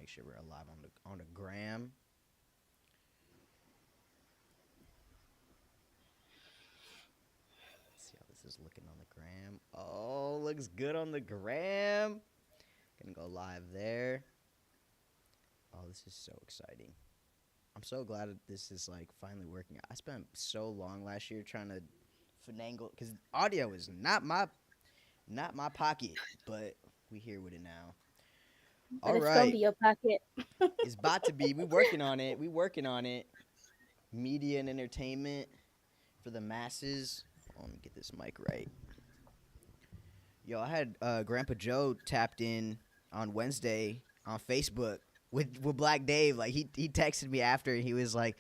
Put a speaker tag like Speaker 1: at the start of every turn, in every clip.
Speaker 1: make sure we're alive on the gram. Let's see how this is looking on the gram. Oh, looks good on the gram. Gonna go live there. Oh, this is so exciting. I'm so glad that this is like finally working. I spent so long last year trying to finagle because audio is not my pocket, but we here with it now.
Speaker 2: But
Speaker 1: All
Speaker 2: it's gonna be
Speaker 1: right,
Speaker 2: your pocket.
Speaker 1: it's about to be. We working on it. We working on it. Media and entertainment for the masses. Let me get this mic right. Yo, I had Grandpa Joe tapped in on Wednesday on Facebook with Black Dave. Like he texted me after and he was like,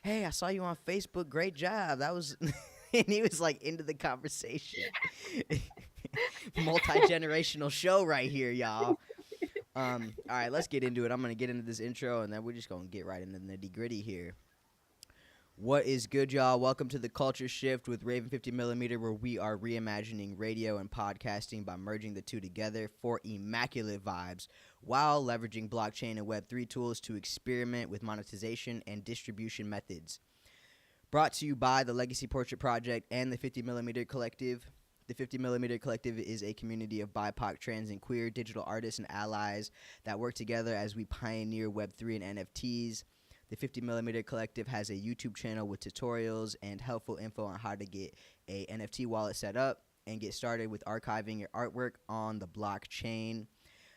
Speaker 1: "Hey, I saw you on Facebook. Great job. That was," and he was like into the conversation. Multi generational show right here, y'all. All right, let's get into it. I'm gonna get into this intro and then we're just gonna get right into the nitty gritty here. What is good, y'all? Welcome to the Culture Shift with Raven50mm, where we are reimagining radio and podcasting by merging the two together for immaculate vibes while leveraging blockchain and Web3 tools to experiment with monetization and distribution methods. Brought to you by the Legacy Portrait Project and the 50mm Collective. The 50mm Collective is a community of BIPOC, trans, and queer digital artists and allies that work together as we pioneer Web3 and NFTs. The 50mm Collective has a YouTube channel with tutorials and helpful info on how to get a NFT wallet set up and get started with archiving your artwork on the blockchain.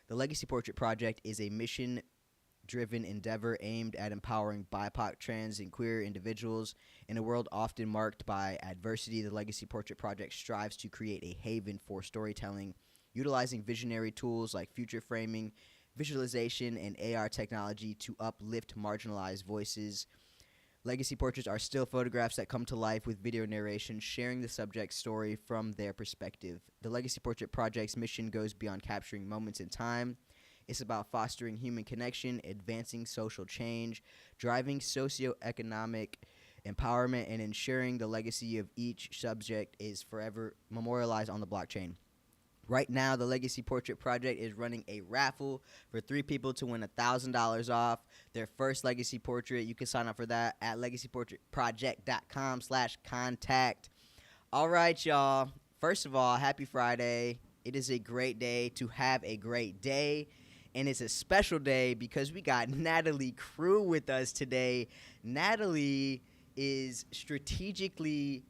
Speaker 1: The Legacy Portrait Project is a mission-driven endeavor aimed at empowering BIPOC, trans, and queer individuals. In a world often marked by adversity, the Legacy Portrait Project strives to create a haven for storytelling, utilizing visionary tools like future framing, visualization, and AR technology to uplift marginalized voices. Legacy portraits are still photographs that come to life with video narration, sharing the subject's story from their perspective. The Legacy Portrait Project's mission goes beyond capturing moments in time. It's about fostering human connection, advancing social change, driving socioeconomic empowerment, and ensuring the legacy of each subject is forever memorialized on the blockchain. Right now, the Legacy Portrait Project is running a raffle for 3 people to win $1,000 off their first Legacy Portrait. You can sign up for that at legacyportraitproject.com/contact. All right, y'all. First of all, happy Friday. It is a great day to have a great day. And it's a special day because we got Natalie Crue with us today. Natalie is strategically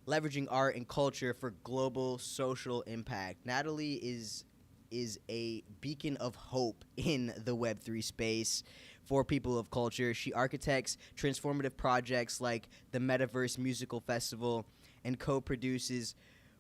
Speaker 1: leveraging art and culture for global social impact. Natalie is a beacon of hope in the Web3 space for people of culture. She architects transformative projects like the Metaverse Musical Festival and co-produces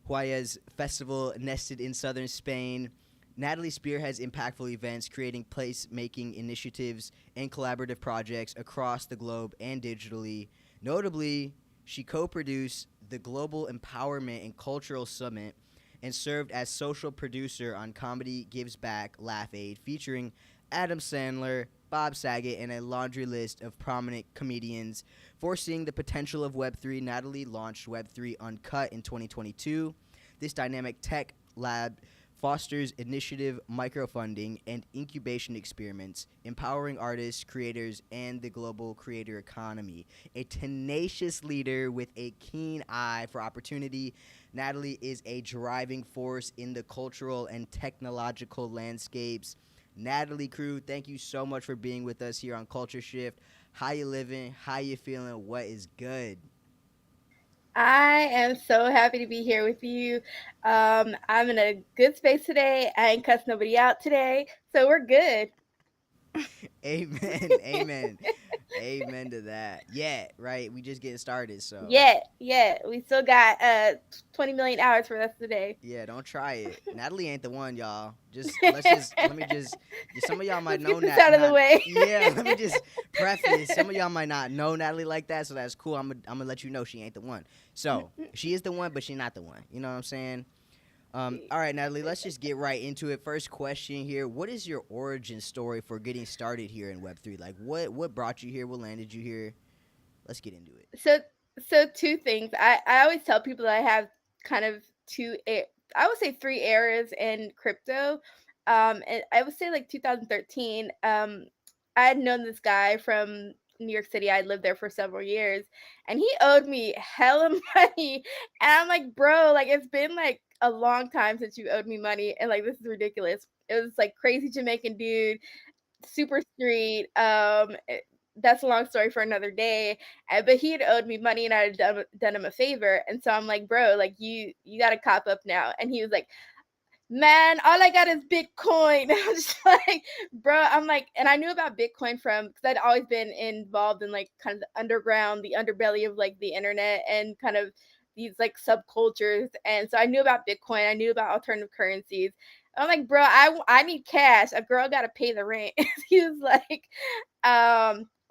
Speaker 1: Huellas Festival nested in southern Spain. Natalie spearheads impactful events, creating placemaking initiatives and collaborative projects across the globe and digitally. Notably, she co-produced the Global Empowerment and Cultural Summit and served as social producer on Comedy Gives Back Laugh Aid, featuring Adam Sandler, Bob Saget, and a laundry list of prominent comedians. Foreseeing the potential of Web3, Natalie launched Web3 Uncut in 2022. This dynamic tech lab fosters initiative microfunding and incubation experiments, empowering artists, creators, and the global creator economy. A tenacious leader with a keen eye for opportunity, Natalie is a driving force in the cultural and technological landscapes. Natalie Crue, thank you so much for being with us here on Culture Shift. How you living? How you feeling? What is good?
Speaker 2: I am so happy to be here with you. I'm in a good space today. I ain't cussed nobody out today, so we're good.
Speaker 1: Amen. Amen. Amen to that. Yeah, right. We just getting started, so
Speaker 2: Yeah. We still got 20 million hours for us today.
Speaker 1: yeah, don't try it. Natalie ain't the one, y'all. Just let me just some of y'all might
Speaker 2: Let's
Speaker 1: know
Speaker 2: get this
Speaker 1: Nat
Speaker 2: out of the
Speaker 1: not
Speaker 2: way.
Speaker 1: yeah, let me just preface. Some of y'all might not know Natalie like that, so that's cool. I'm gonna let you know she ain't the one. So she is the one, but she not the one. You know what I'm saying? All right, Natalie, let's just get right into it. First question here. What is your origin story for getting started here in Web3? Like what brought you here? What landed you here? Let's get into it.
Speaker 2: so so two things. I always tell people that I have kind of I would say three eras in crypto. And I would say like 2013. I had known this guy from New York City. I lived there for several years, and he owed me hella money. And I'm like, bro, like it's been like a long time since you owed me money, and like this is ridiculous. It was like crazy Jamaican dude, super street. That's a long story for another day. But he had owed me money, and I had done him a favor, and so I'm like, bro, like you got to cop up now. And he was like, man, all I got is Bitcoin. I'm just like, bro, I'm like, and I knew about Bitcoin from because I'd always been involved in like kind of the underground, the underbelly of like the internet and kind of these like subcultures. And so I knew about Bitcoin, I knew about alternative currencies. I'm like, bro, I need cash. A girl got to pay the rent. He was like,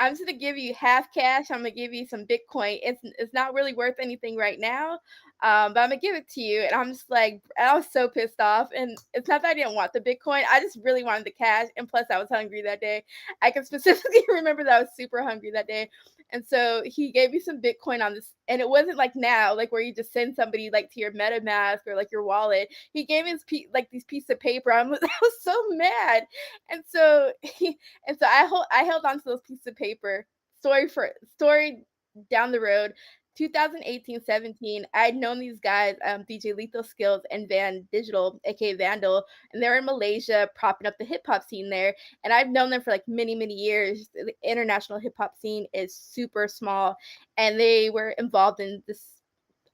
Speaker 2: I'm just gonna give you half cash. I'm gonna give you some Bitcoin. It's not really worth anything right now, but I'm gonna give it to you. And I'm just like, I was so pissed off. And it's not that I didn't want the Bitcoin, I just really wanted the cash. And plus, I was hungry that day. I can specifically remember that I was super hungry that day. And so he gave me some Bitcoin on this, and it wasn't like now, like where you just send somebody like to your MetaMask or like your wallet. He gave me like these pieces of paper. I was so mad, and so I held on to those pieces of paper. Story down the road. 2018-17, I'd known these guys, DJ Lethal Skills and Van Digital, aka Vandal, and they're in Malaysia propping up the hip hop scene there. And I've known them for like many, many years. The international hip hop scene is super small, and they were involved in this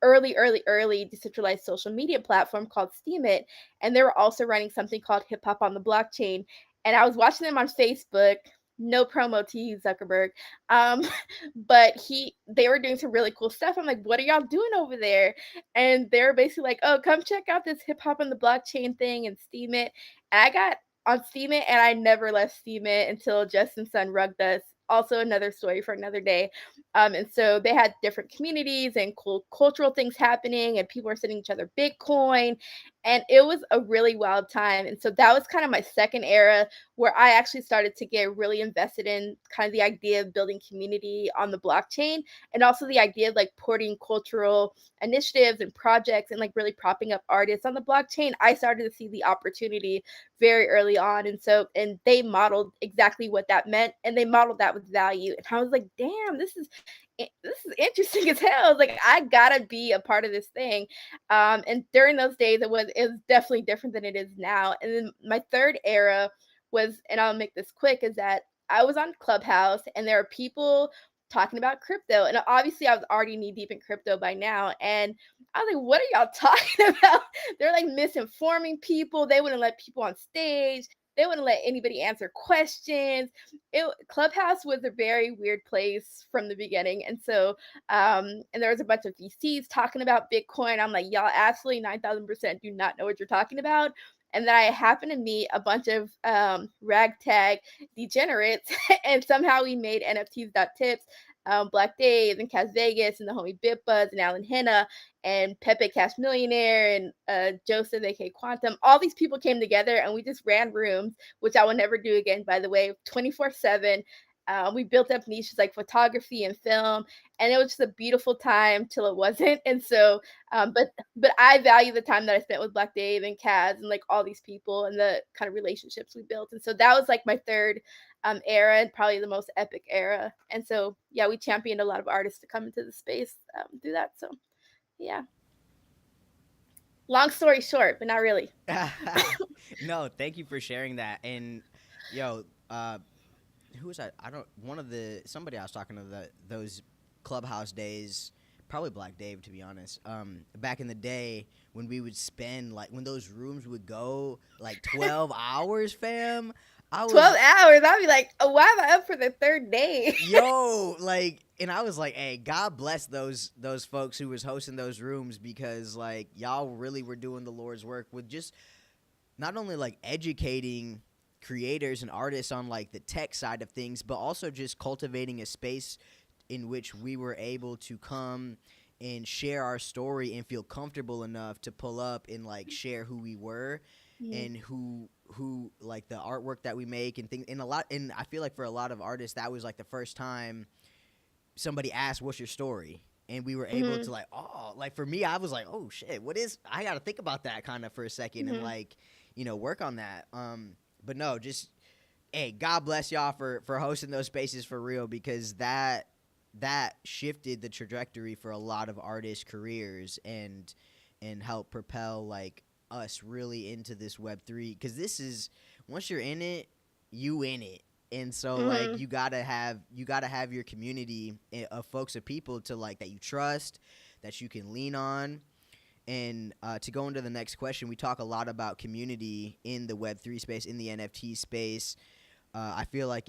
Speaker 2: early decentralized social media platform called Steemit. And they were also running something called Hip Hop on the Blockchain. And I was watching them on Facebook. No promo to you, Zuckerberg. Um, but they were doing some really cool stuff. I'm like, what are y'all doing over there? And they're basically like, oh, come check out this hip hop on the blockchain thing and Steemit. And I got on Steemit, and I never left Steemit until Justin Sun rugged us. Also, another story for another day. And so they had different communities and cool cultural things happening, and people were sending each other Bitcoin. And it was a really wild time. And so that was kind of my second era where I actually started to get really invested in kind of the idea of building community on the blockchain, and also the idea of like porting cultural initiatives and projects and like really propping up artists on the blockchain. I started to see the opportunity very early on. And they modeled exactly what that meant, and they modeled that with value. And I was like, damn, this is interesting as hell. I was like, I gotta be a part of this thing. And during those days, it was definitely different than it is now. And then my third era was, and I'll make this quick, is that I was on Clubhouse, and there are people talking about crypto. And obviously, I was already knee deep in crypto by now. And I was like, what are y'all talking about? They're like misinforming people. They wouldn't let people on stage. They wouldn't let anybody answer questions. Clubhouse was a very weird place from the beginning. And so and there was a bunch of VCs talking about Bitcoin. I'm like, y'all absolutely 9,000% do not know what you're talking about. And then I happened to meet a bunch of ragtag degenerates, and somehow we made NFTs.tips. Black Dave and Cas Vegas and the homie Bitbuzz and Alan Henna and Pepe Cash Millionaire and Joseph, aka Quantum. All these people came together, and we just ran rooms, which I will never do again, by the way, 24/7. We built up niches like photography and film, and it was just a beautiful time till it wasn't. And so, but I value the time that I spent with Black Dave and Kaz and like all these people and the kind of relationships we built. And so that was like my third era, and probably the most epic era. And so yeah, we championed a lot of artists to come into the space through that. So yeah, long story short, but not really.
Speaker 1: No, thank you for sharing that. And yo, who was I don't one of the somebody I was talking to those clubhouse days, probably Black Dave, to be honest. Back in the day when we would spend like when those rooms would go like 12 hours, fam. I
Speaker 2: 12 hours. I'll be like, oh, why am I up for the third day?
Speaker 1: yo, like, and I was like, hey, God bless those folks who was hosting those rooms, because like y'all really were doing the Lord's work with just not only like educating creators and artists on like the tech side of things, but also just cultivating a space in which we were able to come and share our story and feel comfortable enough to pull up and like share who we were and who like the artwork that we make and things. And I feel like for a lot of artists that was like the first time somebody asked, what's your story? And we were able to like, oh, like for me, I was like, oh shit, what is, I got to think about that kind of for a second. And like, work on that. But no, just hey, God bless y'all for hosting those spaces for real, because that shifted the trajectory for a lot of artists' careers and helped propel like us really into this Web3, because this is, once you're in it, you in it. And so like
Speaker 2: Hmm.
Speaker 1: you gotta have your community of folks, of people to like that you trust, that you can lean on. And to go into the next question, we talk a lot about community in the Web3 space, in the NFT space. I feel like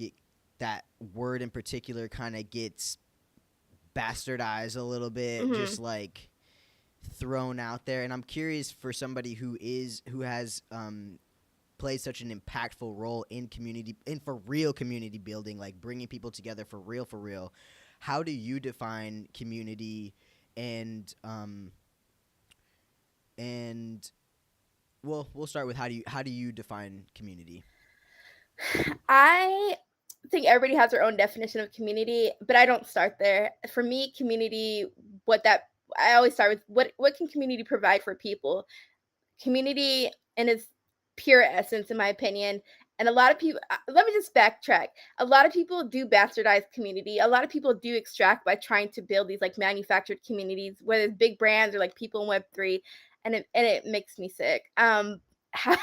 Speaker 1: that word in particular kind of gets bastardized a little bit,
Speaker 2: Hmm.
Speaker 1: just like thrown out there. And I'm curious, for somebody who has played such an impactful role in community, in for real community building, like bringing people together for real, for real. How do you define community? And well, we'll start with how do you define community?
Speaker 2: I think everybody has their own definition of community, but I don't start there. For me, community, what that I always start with what can community provide for people? Community in its pure essence, in my opinion. And a lot of people, let me just backtrack. A lot of people do bastardize community. A lot of people do extract by trying to build these like manufactured communities, whether it's big brands or like people in Web3, and it makes me sick. How,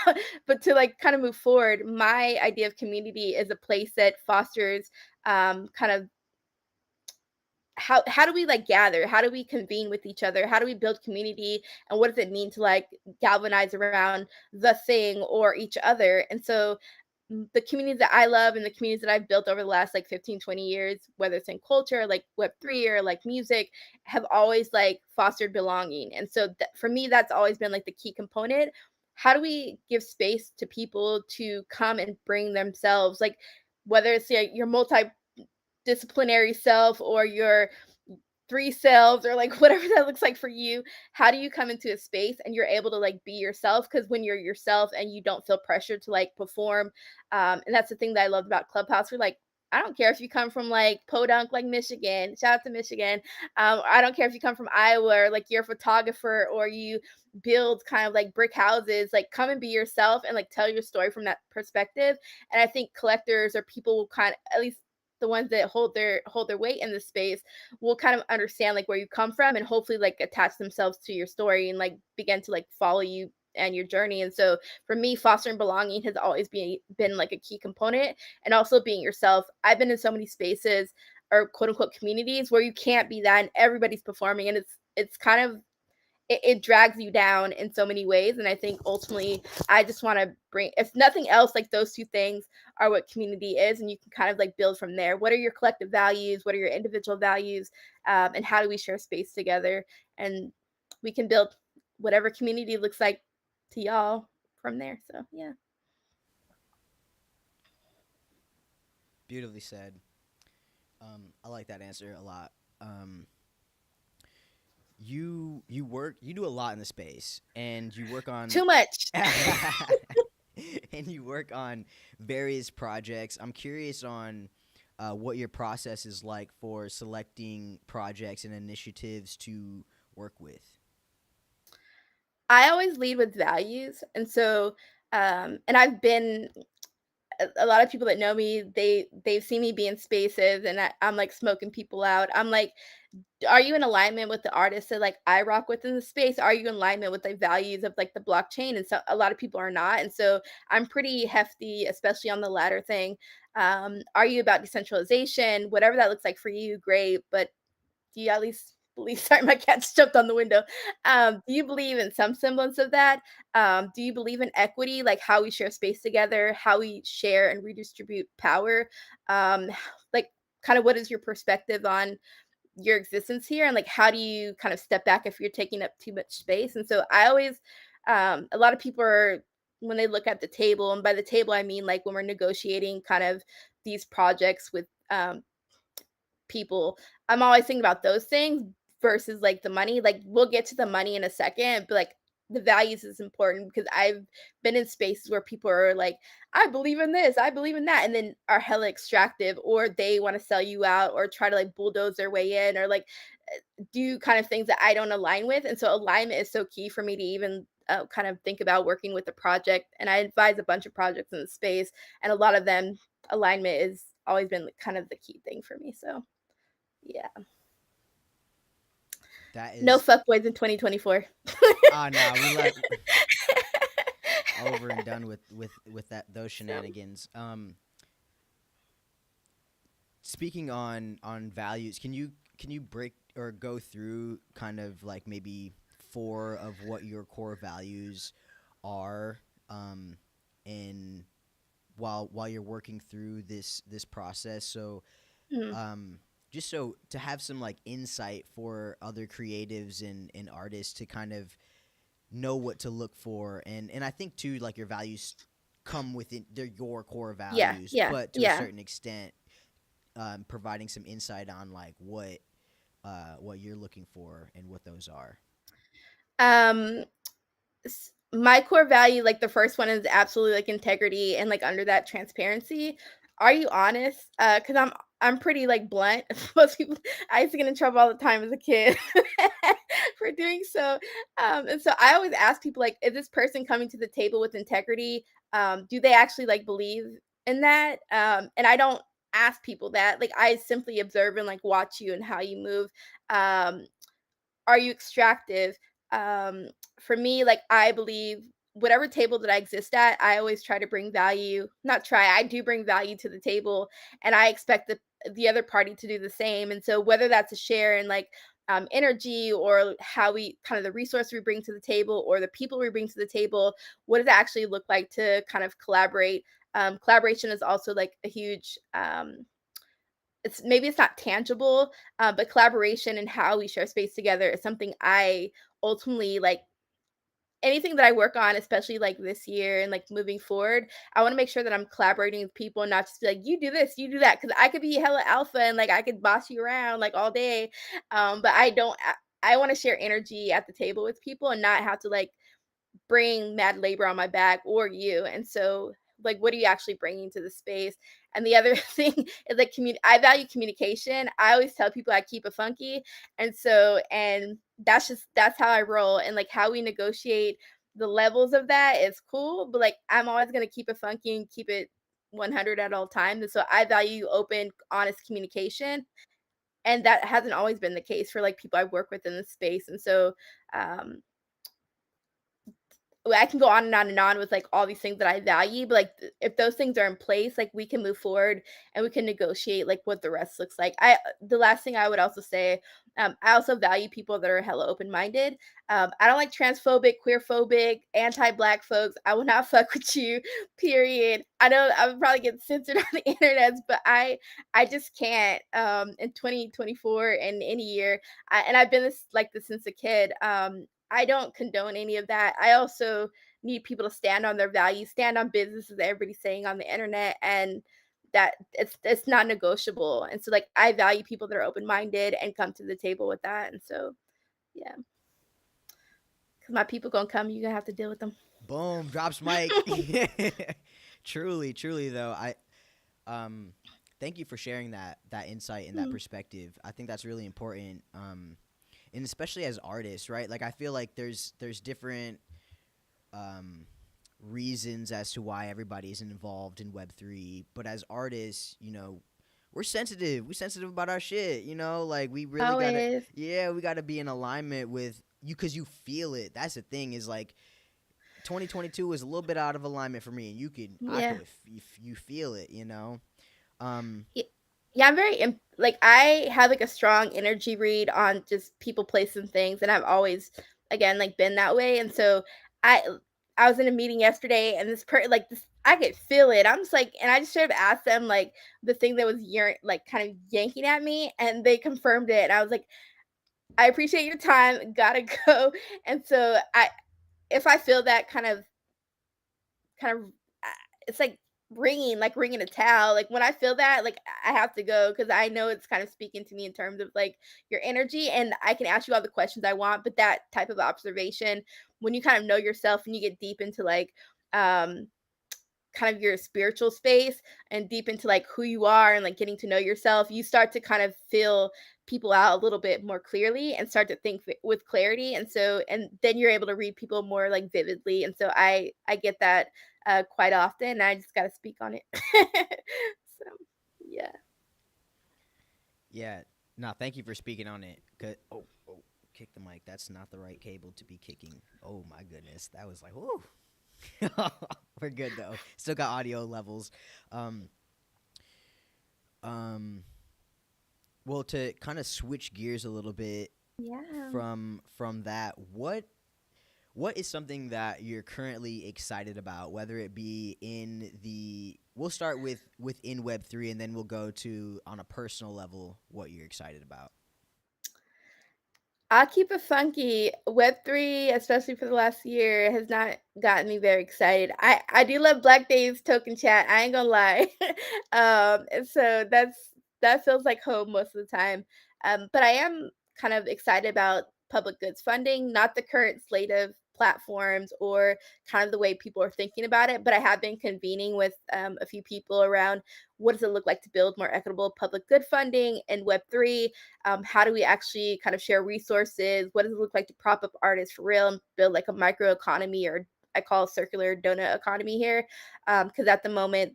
Speaker 2: but to like kind of move forward, my idea of community is a place that fosters kind of how do we like gather, how do we convene with each other, how do we build community, and what does it mean to like galvanize around the thing or each other. And so the communities that I love and the communities that I've built over the last like 15, 20 years, whether it's in culture like Web3 or like music, have always like fostered belonging. And so for me, that's always been like the key component. How do we give space to people to come and bring themselves, like whether it's your multi disciplinary self or your three selves or like whatever that looks like for you. How do you come into a space and you're able to like be yourself? Because when you're yourself and you don't feel pressured to like perform, and that's the thing that I loved about Clubhouse. We're like, I don't care if you come from like Podunk, like Michigan. Shout out to Michigan. I don't care if you come from Iowa or like you're a photographer or you build kind of like brick houses. Like, come and be yourself and like tell your story from that perspective. And I think collectors or people will kind of, at least the ones that hold their weight in the space, will kind of understand like where you come from and hopefully like attach themselves to your story and like begin to like follow you and your journey. And so for me, fostering belonging has always been like a key component, and also being yourself. I've been in so many spaces or quote unquote communities where you can't be that and everybody's performing, and it's kind of it drags you down in so many ways. And I think ultimately I just want to bring, if nothing else, like those two things are what community is, and you can kind of like build from there. What are your collective values, what are your individual values, and how do we share space together, and we can build whatever community looks like to y'all from there. So yeah.
Speaker 1: Beautifully said. I like that answer a lot. Um, you do a lot in the space, and you work on
Speaker 2: Too much.
Speaker 1: and you work on various projects. I'm curious on what your process is like for selecting projects and initiatives to work with.
Speaker 2: I always lead with values. And so and I've been a lot of people that know me, they've seen me be in spaces and I'm like smoking people out. I'm like, are you in alignment with the artists that like I rock with in the space? Are you in alignment with the values of like the blockchain? And so a lot of people are not. And so I'm pretty hefty, especially on the latter thing. Are you about decentralization? Whatever that looks like for you, great. But do you at least believe, sorry, my cat just jumped on the window. Do you believe in some semblance of that? Do you believe in equity, like how we share space together, how we share and redistribute power? Um, like kind of what is your perspective on your existence here, and like how do you kind of step back if you're taking up too much space? And so I always a lot of people are, when they look at the table, and by the table I mean like when we're negotiating kind of these projects with people, I'm always thinking about those things versus like the money. Like we'll get to the money in a second, but like the values is important because I've been in spaces where people are like, I believe in this, I believe in that, and then are hella extractive, or they want to sell you out or try to like bulldoze their way in, or like do kind of things that I don't align with. And so alignment is so key for me to even kind of think about working with the project. And I advise a bunch of projects in the space, and a lot of them alignment has always been kind of the key thing for me. So yeah,
Speaker 1: That
Speaker 2: no
Speaker 1: is
Speaker 2: fuckboys in 2024.
Speaker 1: nah, we let over and done with that those
Speaker 2: So,
Speaker 1: shenanigans. Speaking on values, can you break or go through kind of like maybe four of what your core values are, and while you're working through this process? So
Speaker 2: mm,
Speaker 1: um, just so to have some like insight for other creatives and artists to kind of know what to look for, and I think too like your values come within they're your core
Speaker 2: yeah,
Speaker 1: values,
Speaker 2: yeah,
Speaker 1: but to a
Speaker 2: yeah.
Speaker 1: certain extent, providing some insight on like what you're looking for and what those are.
Speaker 2: Um, my core value, like the first one, is absolutely like integrity and like under that transparency. Are you honest? Because I'm pretty like blunt. Most people, I used to get in trouble all the time as a kid for doing so. And so I always ask people like, is this person coming to the table with integrity? Do they actually like believe in that? And I don't ask people that. Like I simply observe and like watch you and how you move. Um, are you extractive? Um, for me, like I believe whatever table that I exist at, I always try to bring value. Not try, I do bring value to the table, and I expect the other party to do the same. And so whether that's a share in like energy, or how we kind of the resource we bring to the table, or the people we bring to the table, what does it actually look like to kind of collaborate? Collaboration is also like a huge it's maybe it's not tangible, but collaboration and how we share space together is something I ultimately like. Anything that I work on, especially like this year and like moving forward, I want to make sure that I'm collaborating with people and not just be like, you do this, you do that. Cause I could be hella alpha and like I could boss you around like all day. But I don't, I want to share energy at the table with people and not have to like bring mad labor on my back or you. And so, like, what are you actually bringing to the space? And the other thing is like I value communication. I always tell people I keep it funky. And so, and that's how I roll. And like how we negotiate the levels of that is cool. But like I'm always gonna keep it funky and keep it 100 at all times. And so I value open, honest communication. And that hasn't always been the case for like people I work with in the space. And so um I can go on and on and on with like all these things that I value, but like if those things are in place, like we can move forward and we can negotiate like what the rest looks like. The last thing I would also say, I also value people that are hella open minded. I don't like transphobic, queerphobic, anti-black folks. I will not fuck with you. Period. I know I would probably get censored on the internet, but I just can't. In 2024 and any year, and I've been this since a kid. I don't condone any of that. I also need people to stand on their values, stand on businesses that everybody's saying on the internet, and that it's not negotiable. And so like I value people that are open minded and come to the table with that. And so yeah, because my people gonna come, you're gonna have to deal with them.
Speaker 1: Boom, drops mic. Truly, truly though, um thank you for sharing that insight and that
Speaker 2: Mm.
Speaker 1: perspective. I think that's really important. And especially as artists, right? Like I feel like there's different um reasons as to why everybody isn't involved in Web3, but as artists, we're sensitive. We sensitive about our shit, like we really got to
Speaker 2: Always.
Speaker 1: yeah, we got to be in alignment with you cuz you feel it. That's the thing is like 2022 was a little bit out of alignment for me, and I
Speaker 2: Yeah.
Speaker 1: could you feel it. Um
Speaker 2: Y Yeah, I'm very like, I have, like, a strong energy read on just people, place, and things, and I've always, again, like, been that way. And so I I was in a meeting yesterday, and this I could feel it. I'm just like, and I just straight up asked them, like, the thing that was like, kind of yanking at me, and they confirmed it, and I was like, "I appreciate your time, gotta go." And so if I feel that kind of it's like ringing a towel. Like when I feel that, like I have to go because I know it's kind of speaking to me in terms of like your energy, and I can ask you all the questions I want. But that type of observation, when you kind of know yourself and you get deep into like um kind of your spiritual space and deep into like who you are and like getting to know yourself, you start to kind of feel people out a little bit more clearly and start to think with clarity. And so, and then you're able to read people more like vividly. And so I get that quite often. And I just got to speak on it. So yeah.
Speaker 1: Yeah. No, thank you for speaking on it. Oh, kick the mic. That's not the right cable to be kicking. Oh my goodness, that was like, whoo. We're good though. Still got audio levels. Um, um, well, to kind of switch gears a little bit
Speaker 2: Yeah.
Speaker 1: from that, what is something that you're currently excited about, whether it be in the we'll start with within Web3 and then we'll go to on a personal level what you're excited about.
Speaker 2: I'll keep it funky. Web3, especially for the last year, has not gotten me very excited. I do love Black Dave's token chat. I ain't gonna lie. And so that feels like home most of the time. But I am kind of excited about public goods funding, not the current slate of platforms or kind of the way people are thinking about it. But I have been convening with a few people around what does it look like to build more equitable public good funding in Web3. How do we actually kind of share resources? What does it look like to prop up artists for real and build like a micro economy, or I call circular donut economy here? Because at the moment,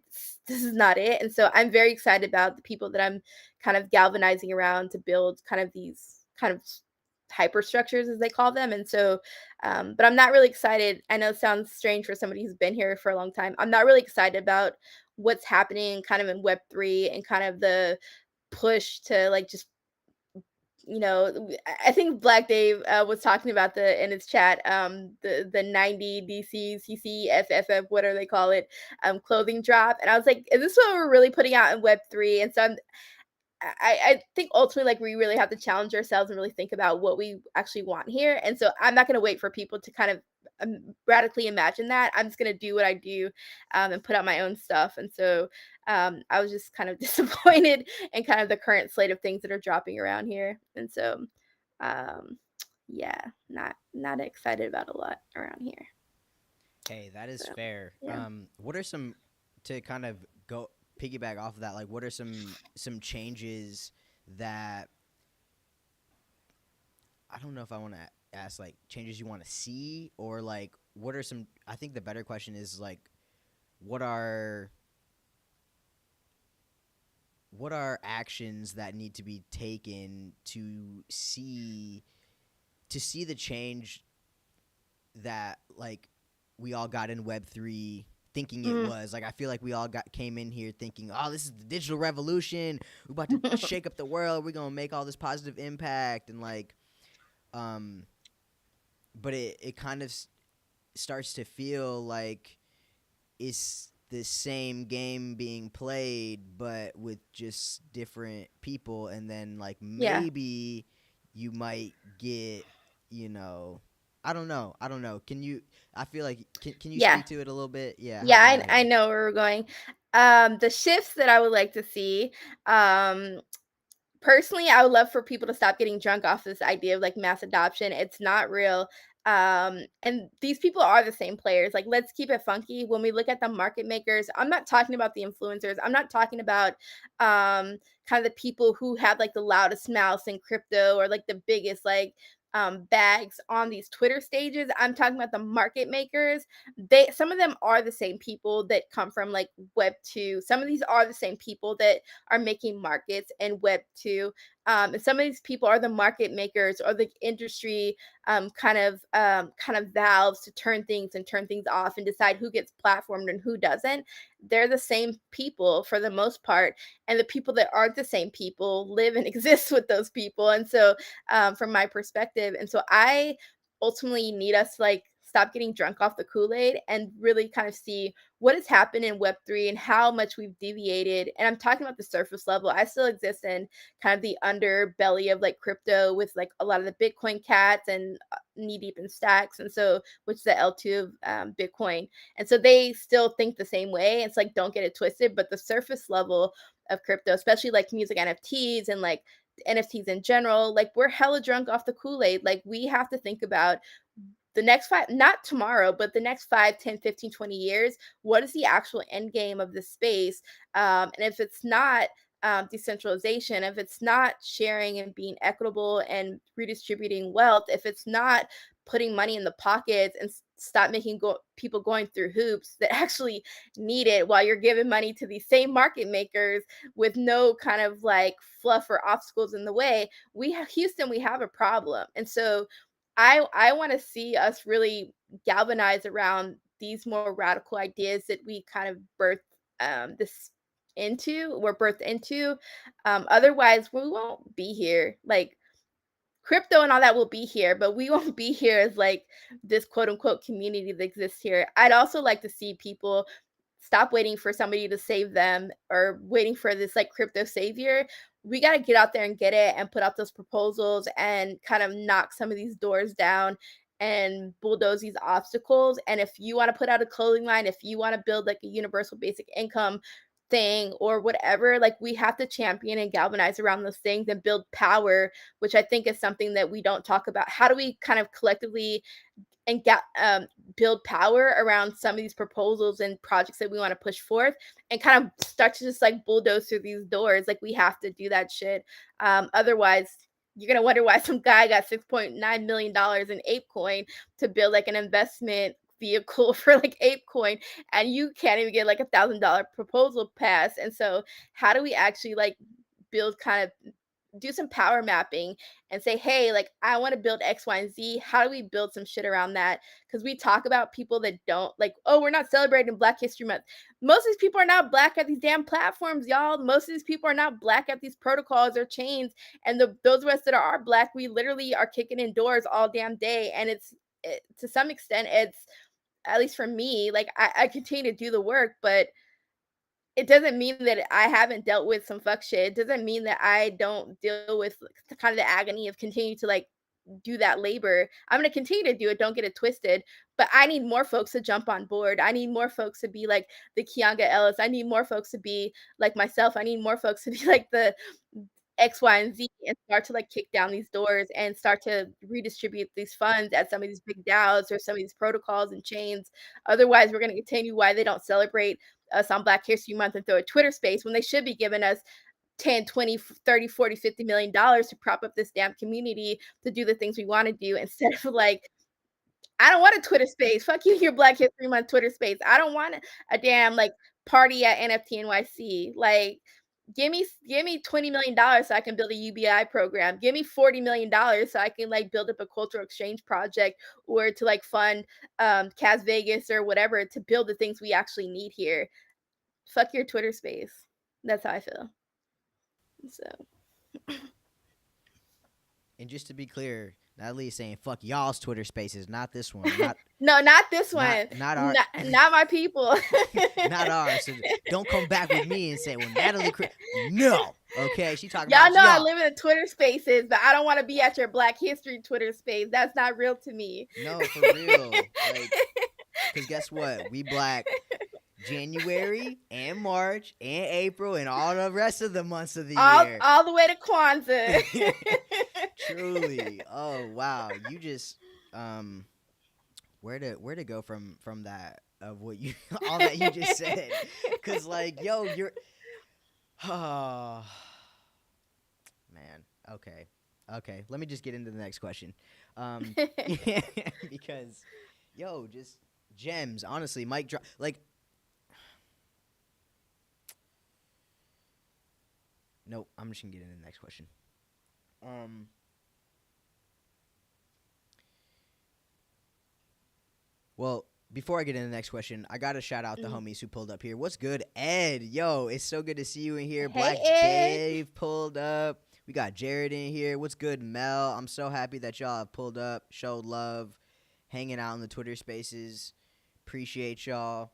Speaker 2: this is not it. And so I'm very excited about the people that I'm kind of galvanizing around to build kind of these kind of hyperstructures as they call them. And so but I'm not really excited. I know it sounds strange for somebody who's been here for a long time. I'm not really excited about what's happening kind of in Web3 and kind of the push to like just I think Black Dave was talking about the in his chat, the 90 DC CC FFF, whatever they call it, clothing drop. And I was like, is this what we're really putting out in Web3? And so I think ultimately, like, we really have to challenge ourselves and really think about what we actually want here. And so I'm not going to wait for people to kind of radically imagine that. I'm just going to do what I do and put out my own stuff. And so I was just kind of disappointed in kind of the current slate of things that are dropping around here. And so, um, yeah, not excited about a lot around here.
Speaker 1: Hey, that is
Speaker 2: So,
Speaker 1: fair.
Speaker 2: yeah.
Speaker 1: What are some to kind of go piggyback off of that? Like, what are some changes that I don't know if I want to ask like changes you want to see or like what are some? I think the better question is like, what are what are actions that need to be taken to see the change that like we all got in Web3 thinking it
Speaker 2: Mm,
Speaker 1: was. Like I feel like we all got came in here thinking, "Oh, this is the digital revolution. We're about to shake up the world. We're going to make all this positive impact." And like um but it kind of starts to feel like it's the same game being played but with just different people and then like
Speaker 2: yeah.
Speaker 1: maybe you might get, you know, I don't know. Can you I feel like can you
Speaker 2: Yeah.
Speaker 1: speak to it a little bit? Yeah,
Speaker 2: Yeah,
Speaker 1: help me out
Speaker 2: I
Speaker 1: here.
Speaker 2: know where we're going. The shifts that I would like to see, um, personally, I would love for people to stop getting drunk off this idea of like mass adoption. It's not real. And these people are the same players. Like, let's keep it funky. When we look at the market makers, I'm not talking about the influencers. I'm not talking about kind of the people who have like the loudest mouths in crypto or like the biggest like bags on these Twitter stages. I'm talking about the market makers. They some of them are the same people that come from like Web 2. Some of these are the same people that are making markets in Web 2. And some of these people are the market makers or the industry kind of valves to turn things off and decide who gets platformed and who doesn't. They're the same people for the most part, and the people that aren't the same people live and exist with those people. And so, from my perspective, and so I ultimately need us to like stop getting drunk off the Kool-Aid and really kind of see what has happened in Web3 and how much we've deviated. And I'm talking about the surface level. I still exist in kind of the underbelly of like crypto with like a lot of the Bitcoin cats and knee deep in stacks. And so, which is the L2 of Bitcoin. And so they still think the same way. It's like, don't get it twisted. But the surface level of crypto, especially like music NFTs and like NFTs in general, like we're hella drunk off the Kool-Aid. Like we have to think about the next five, not tomorrow, but the next 5, 10, 15, 20 years, what is the actual end game of this space? And if it's not decentralization, if it's not sharing and being equitable and redistributing wealth, if it's not putting money in the pockets and stop making people going through hoops that actually need it, while you're giving money to these same market makers with no kind of like fluff or obstacles in the way, we have Houston, we have a problem. And so I want to see us really galvanize around these more radical ideas that we kind of birth this into, we're birthed into. Otherwise, we won't be here. Like crypto and all that will be here, but we won't be here as like this quote unquote community that exists here. I'd also like to see people stop waiting for somebody to save them or waiting for this like crypto savior. We got to get out there and get it and put out those proposals and kind of knock some of these doors down and bulldoze these obstacles. And if you want to put out a clothing line, if you want to build like a universal basic income thing or whatever, like we have to champion and galvanize around those things and build power, which I think is something that we don't talk about. How do we kind of collectively and get build power around some of these proposals and projects that we want to push forth and kind of start to just like bulldoze through these doors? Like we have to do that shit. Otherwise you're gonna wonder why some guy got $6.9 million in ApeCoin to build like an investment vehicle for like ApeCoin, and you can't even get like $1,000 proposal passed. And so how do we actually like build kind of do some power mapping and say, hey, like I want to build X, Y, and Z. How do we build some shit around that? Because we talk about people that don't like, oh, we're not celebrating Black History Month. Most of these people are not Black at these damn platforms, y'all. Most of these people are not Black at these protocols or chains. And those of us that are Black, we literally are kicking in doors all damn day. And to some extent, it's, at least for me, like I continue to do the work, but it doesn't mean that I haven't dealt with some fuck shit. It doesn't mean that I don't deal with the kind of the agony of continue to like do that labor. I'm gonna continue to do it. Don't get it twisted. But I need more folks to jump on board. I need more folks to be like the Kianga Ellis. I need more folks to be like myself. I need more folks to be like the X, Y, and Z and start to like kick down these doors and start to redistribute these funds at some of these big DAOs or some of these protocols and chains. Otherwise, we're going to continue why they don't celebrate us on Black History Month and throw a Twitter space when they should be giving us 10, 20, 30, 40, $50 million to prop up this damn community to do the things we want to do instead of like, I don't want a Twitter space. Fuck you, your Black History Month Twitter space. I don't want a damn like party at NFT NYC. Like, give me $20 million so I can build a UBI program. Give me $40 million so I can like build up a cultural exchange project or to like fund Cas Vegas or whatever to build the things we actually need here. Fuck your Twitter space. That's how I feel. So
Speaker 1: And just to be clear, Natalie is saying fuck y'all's Twitter Spaces, not this one, not
Speaker 2: no, not this
Speaker 1: not
Speaker 2: one.
Speaker 1: not our
Speaker 2: Not my people.
Speaker 1: not ours. So don't come back with me and say, well, Natalie Crue. No, okay, she talking
Speaker 2: Y'all
Speaker 1: about
Speaker 2: know I
Speaker 1: y'all.
Speaker 2: live in Twitter spaces, but I don't want to be at your Black History Twitter space. That's not real to me.
Speaker 1: No, for real. Like, because guess what? We Black January and March and April and all the rest of the months of the year.
Speaker 2: All the way to Kwanzaa.
Speaker 1: Truly. Oh wow. You just where to go from that of what you all that you just said. Cause like, yo, you're oh man. Okay. Okay. Let me just get into the next question. Because yo, just gems, honestly, mic drop like nope, I'm just gonna get into the next question. Well, before I get into the next question, I gotta shout out the homies who pulled up here. What's good, Ed? Yo, it's so good to see you in here.
Speaker 2: Hey,
Speaker 1: Black
Speaker 2: Ed.
Speaker 1: Dave pulled up. We got Jared in here. What's good, Mel? I'm so happy that y'all have pulled up, showed love, hanging out in the Twitter Spaces. Appreciate y'all.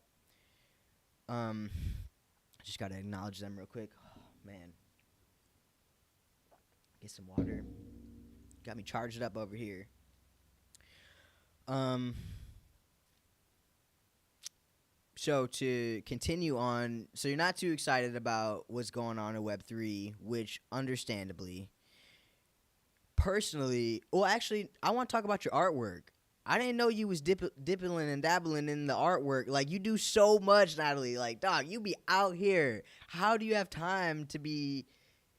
Speaker 1: Just gotta acknowledge them real quick. Oh, man. Get some water. Got me charged up over here. So to continue on, so you're not too excited about what's going on in Web3, which understandably. Personally, well, actually, I want to talk about your artwork. I didn't know you was dipping and dabbling in the artwork. Like, you do so much, Natalie. Like, dog, you be out here. How do you have time to be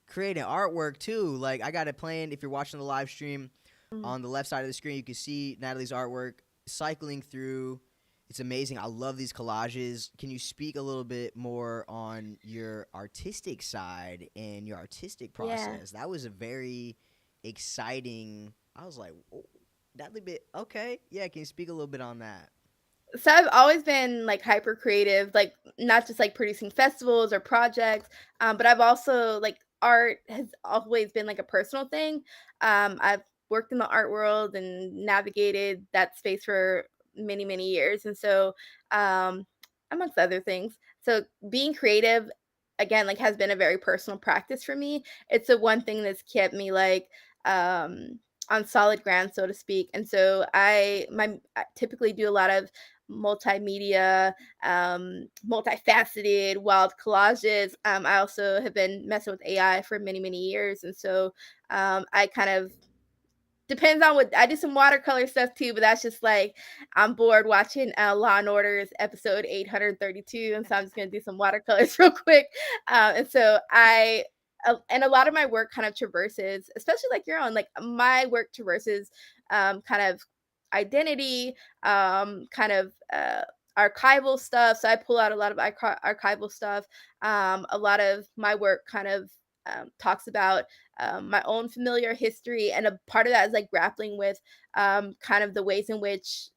Speaker 1: creating artwork too? Like, I got it playing. If you're watching the live stream,
Speaker 2: Mm.
Speaker 1: on the left side of the screen, you can see Natalie's artwork cycling through. It's amazing. I love these collages. Can you speak a little bit more on your artistic side and your artistic
Speaker 2: Yeah.
Speaker 1: process? That was a very exciting. I was like, oh, Natalie, bit okay. Yeah, can you speak a little bit on that?
Speaker 2: So I've always been like hyper creative, like not just like producing festivals or projects, but I've also like art has always been like a personal thing. I've worked in the art world and navigated that space for many, many years. And so, um, amongst other things, so being creative again, like has been a very personal practice for me. It's the one thing that's kept me like, on solid ground, so to speak. And so I typically do a lot of multimedia, multifaceted, wild collages. I also have been messing with AI for many, many years. And so I kind of depends on what I do some watercolor stuff too, but that's just like I'm bored watching Law and Order's episode 832, and so I'm just gonna do some watercolors real quick. And so and a lot of my work kind of traverses, especially like your own, like my work traverses kind of identity, kind of archival stuff. So I pull out a lot of archival stuff. A lot of my work kind of talks about my own familiar history, and a part of that is like grappling with kind of the ways in which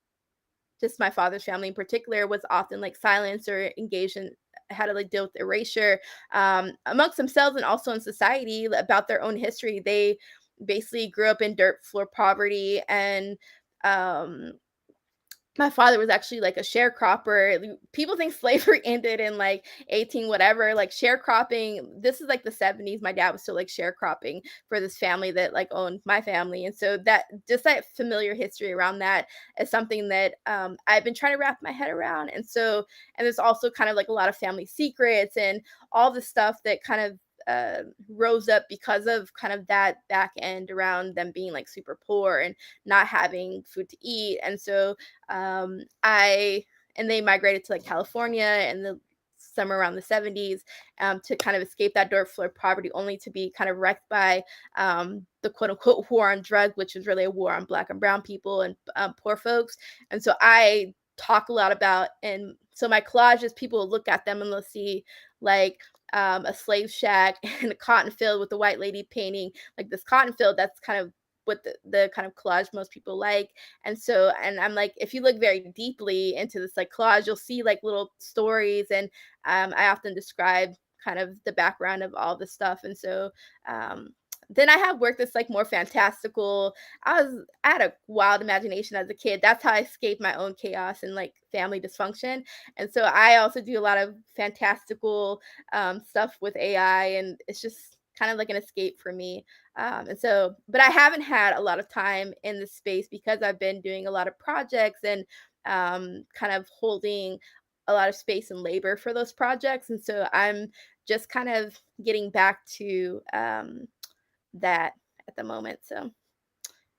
Speaker 2: just my father's family in particular was often like silenced or engaged in how to like deal with erasure amongst themselves and also in society about their own history. They basically grew up in dirt floor poverty, and um my father was actually like a sharecropper. People think slavery ended in like 18 whatever, like sharecropping. This is like the 70s. My dad was still like sharecropping for this family that like owned my family. And so that just that familiar history around that is something that I've been trying to wrap my head around. And so, and there's also kind of like a lot of family secrets and all the stuff that kind of rose up because of kind of that back end around them being like super poor and not having food to eat. And so I and they migrated to like California in the summer around the 70s to kind of escape that dirt floor poverty, only to be kind of wrecked by the quote unquote war on drugs, which was really a war on black and brown people and poor folks. And so I talk a lot about, and so my collages, people will look at them and they'll see like a slave shack and a cotton field with the white lady painting like this cotton field. That's kind of what the kind of collage most people like. And so, and I'm like, if you look very deeply into this like collage, you'll see like little stories. And I often describe kind of the background of all this stuff. And so, um, then I have work that's like more fantastical. I had a wild imagination as a kid. That's how I escaped my own chaos and like family dysfunction. And so I also do a lot of fantastical stuff with AI, and it's just kind of like an escape for me. And so, but I haven't had a lot of time in this space because I've been doing a lot of projects and kind of holding a lot of space and labor for those projects. And so I'm just kind of getting back to that at the moment. So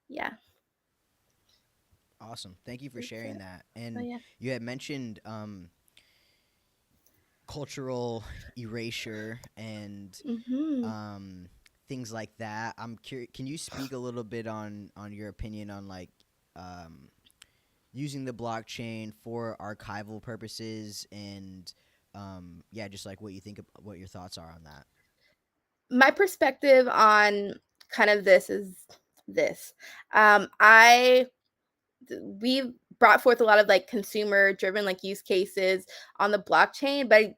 Speaker 2: yeah,
Speaker 1: Awesome. Thank you for
Speaker 2: that's
Speaker 1: sharing
Speaker 2: it.
Speaker 1: that.
Speaker 2: Oh
Speaker 1: And
Speaker 2: yeah.
Speaker 1: you had mentioned cultural erasure and
Speaker 2: Hmm.
Speaker 1: um, things like that. I'm curious. Can you speak a little bit on your opinion on like um, using the blockchain for archival purposes and yeah, just like what you think, what your thoughts are on that.
Speaker 2: My perspective on kind of this is this. I we've brought forth a lot of like consumer driven like use cases on the blockchain, but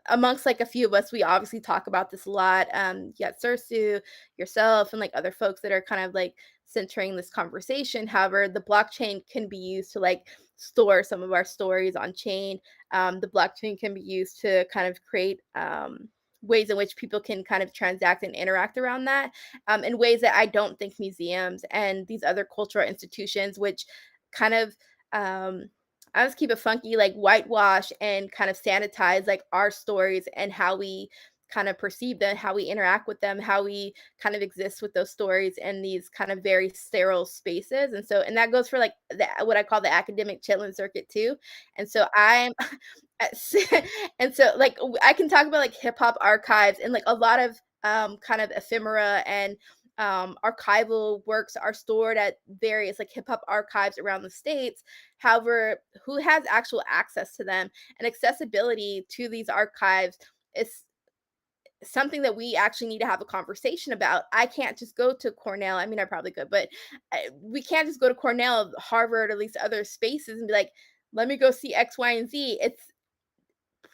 Speaker 2: amongst like a few of us, we obviously talk about this a lot. You got Sursu, yourself, and like other folks that are kind of like centering this conversation. However, the blockchain can be used to like store some of our stories on chain. The blockchain can be used to kind of create ways in which people can kind of transact and interact around that in ways that I don't think museums and these other cultural institutions, which kind of um, I just keep it funky, like whitewash and kind of sanitize like our stories and how we kind of perceive them, how we interact with them, how we kind of exist with those stories in these kind of very sterile spaces. And so, and that goes for like what I call the academic chitlin circuit too. And so I'm and so like I can talk about like hip hop archives and like a lot of kind of ephemera and archival works are stored at various like hip hop archives around the states. However, who has actual access to them and accessibility to these archives is something that we actually need to have a conversation about. I can't just go to Cornell. I mean, I probably could, but we can't just go to Cornell, Harvard, or at least other spaces and be like, let me go see X, Y, and Z. It's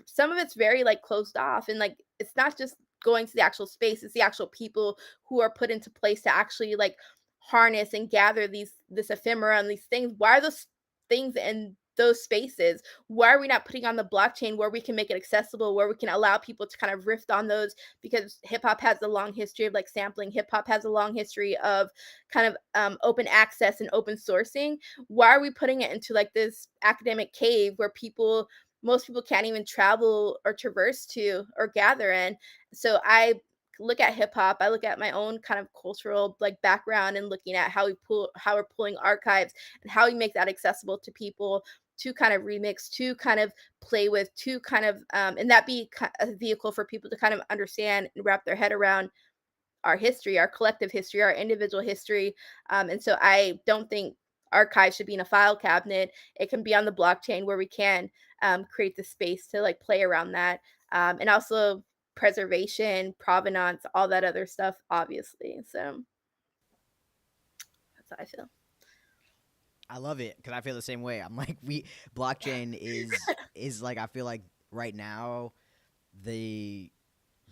Speaker 2: some of it's very like closed off and like it's not just going to the actual space, it's the actual people who are put into place to actually like harness and gather this ephemera and these things. Why are those things in those spaces? Why are we not putting on the blockchain where we can make it accessible, where we can allow people to kind of riff on those? Because hip hop has a long history of like sampling, hip hop has a long history of kind of open access and open sourcing. Why are we putting it into like this academic cave where people, most people can't even travel or traverse to or gather in? So I look at hip hop, I look at my own kind of cultural like background and looking at how we're pulling archives and how we make that accessible to people to kind of remix, to kind of play with, to kind of and that be a vehicle for people to kind of understand and wrap their head around our history, our collective history, our individual history. And so I don't think archives should be in a file cabinet. It can be on the blockchain where we can create the space to like play around that. And also preservation, provenance, all that other stuff, obviously. So that's how I feel.
Speaker 1: I love it because I feel the same way. I'm like, we blockchain is like, I feel like right now the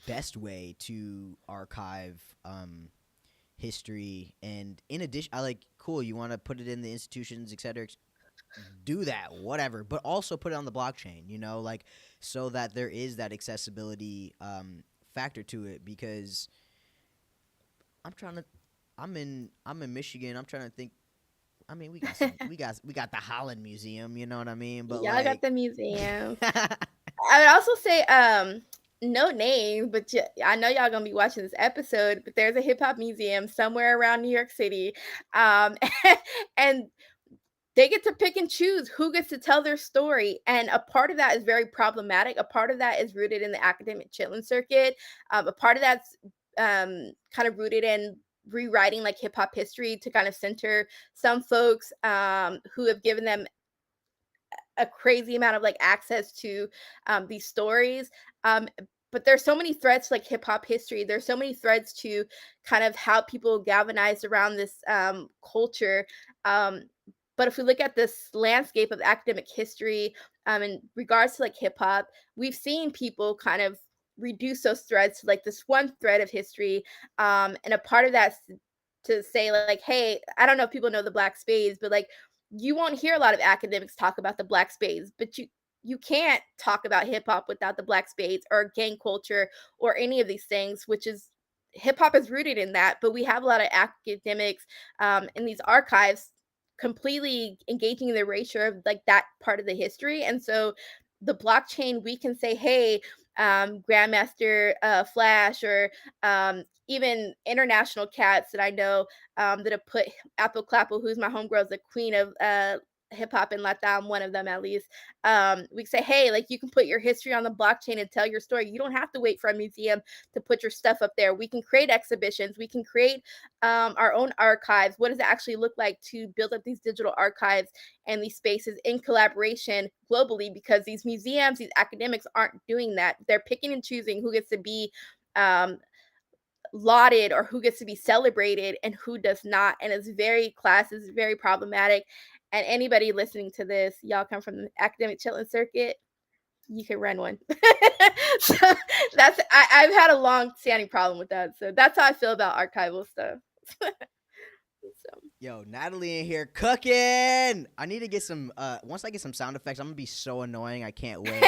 Speaker 1: best way to archive history. And in addition, I like, cool, you want to put it in the institutions, et cetera, do that, whatever, but also put it on the blockchain, like, so that there is that accessibility factor to it. Because I'm trying to, I'm in Michigan. I'm trying to think. I mean, we got the Holland Museum, you know what I mean? But
Speaker 2: Yeah, I got
Speaker 1: like,
Speaker 2: the museum. I would also say, no names, but I know y'all gonna be watching this episode, but there's a hip hop museum somewhere around New York City. Um, and they get to pick and choose who gets to tell their story. And a part of that is very problematic. A part of that is rooted in the academic chitlin circuit. A part of that's kind of rooted in rewriting like hip hop history to kind of center some folks who have given them a crazy amount of like access to these stories. Um, but there's so many threads to like hip hop history. There's so many threads to kind of how people galvanized around this culture. Um, but if we look at this landscape of academic history in regards to like hip hop, we've seen people kind of reduce those threads to like this one thread of history. And a part of that's to say like, hey, I don't know if people know the Black Spades, but like you won't hear a lot of academics talk about the Black Spades, but you can't talk about hip hop without the Black Spades or gang culture or any of these things, which is hip hop is rooted in that. But we have a lot of academics in these archives completely engaging in the erasure of like that part of the history. And so the blockchain, we can say, hey, Grandmaster Flash or even international cats that I know that have put Apple Clapple, who's my homegirl, the queen of hip hop and Latam, one of them at least. We say, hey, like you can put your history on the blockchain and tell your story. You don't have to wait for a museum to put your stuff up there. We can create exhibitions. We can create our own archives. What does it actually look like to build up these digital archives and these spaces in collaboration globally? Because these museums, these academics aren't doing that. They're picking and choosing who gets to be um, lauded or who gets to be celebrated and who does not. And it's very classist, very problematic. And anybody listening to this, y'all come from the academic chitlin circuit, you can run one. So I've had a long standing problem with that. So that's how I feel about archival stuff. So.
Speaker 1: Yo, Natalie in here cooking. I need to get some. Once I get some sound effects, I'm gonna be so annoying. I can't wait.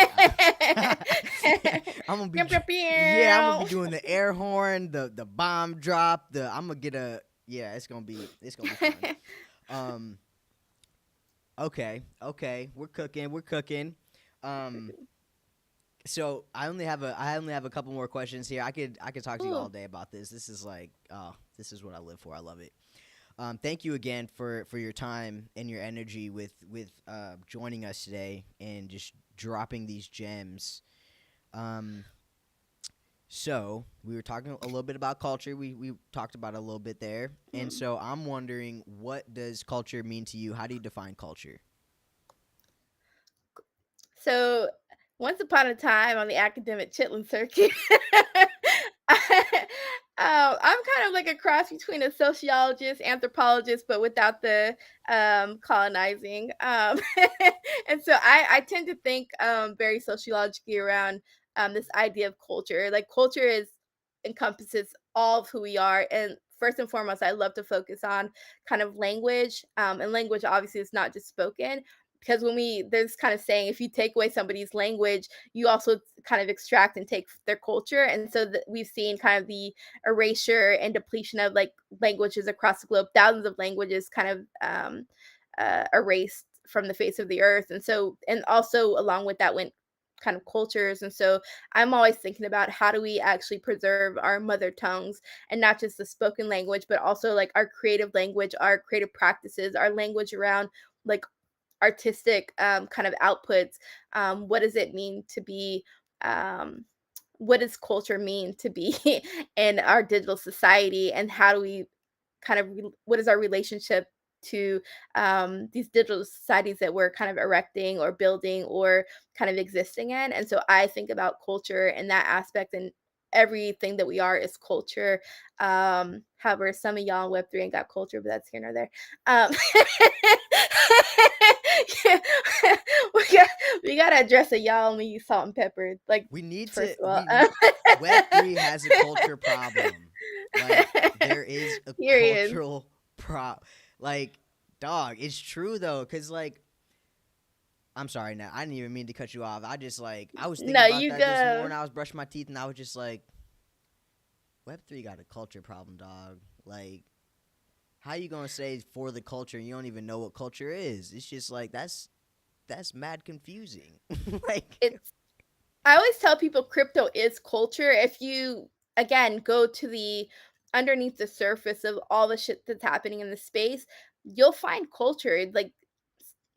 Speaker 1: I'm gonna be, yeah, I'm gonna be doing the air horn, the bomb drop. I'm gonna get a, yeah. It's gonna be fun. Okay, we're cooking. So I only have a couple more questions here. I could talk to you all
Speaker 2: Ooh.
Speaker 1: day about this. This is like, oh, this is what I live for. I love it. Thank you again for your time and your energy with joining us today and just dropping these gems. Um, so we were talking a little bit about culture. We talked about it a little bit there, and
Speaker 2: Hmm.
Speaker 1: so I'm wondering, what does culture mean to you? How do you define culture?
Speaker 2: So, once upon a time on the academic chitlin circuit, I, I'm kind of like a cross between a sociologist, anthropologist, but without the colonizing. And so I tend to think very sociologically around this idea of culture. Like culture is encompasses all of who we are, and first and foremost, I love to focus on kind of language. And language obviously is not just spoken, because when we there's kind of saying, if you take away somebody's language, you also kind of extract and take their culture. And so that we've seen kind of the erasure and depletion of like languages across the globe, thousands of languages kind of erased from the face of the earth. And so, and also along with that went kind of cultures. And so I'm always thinking about, how do we actually preserve our mother tongues, and not just the spoken language, but also like our creative language, our creative practices, our language around like artistic kind of outputs. What does it mean to be? What does culture mean to be in our digital society, and how do we kind of what is our relationship to these digital societies that we're kind of erecting or building or kind of existing in? And so I think about culture in that aspect, and everything that we are is culture. However, some of y'all in Web3 ain't got culture, but that's here nor there. Um, yeah, we got we gotta address it. Y'all only use salt and pepper. Like,
Speaker 1: We need to
Speaker 2: first of all,
Speaker 1: we Web3 has a culture problem. Like, there is a
Speaker 2: period.
Speaker 1: cultural like, dog, it's true though, cuz like, I'm sorry now. I didn't even mean to cut you off. I was thinking
Speaker 2: No,
Speaker 1: about
Speaker 2: you
Speaker 1: that this
Speaker 2: go.
Speaker 1: morning. I was brushing my teeth and I was just like, Web3 got a culture problem, dog. Like, how you going to say for the culture and you don't even know what culture is? It's just like, that's mad confusing. Like,
Speaker 2: It's I always tell people crypto is culture. If you again go to the underneath the surface of all the shit that's happening in the space, you'll find culture. Like,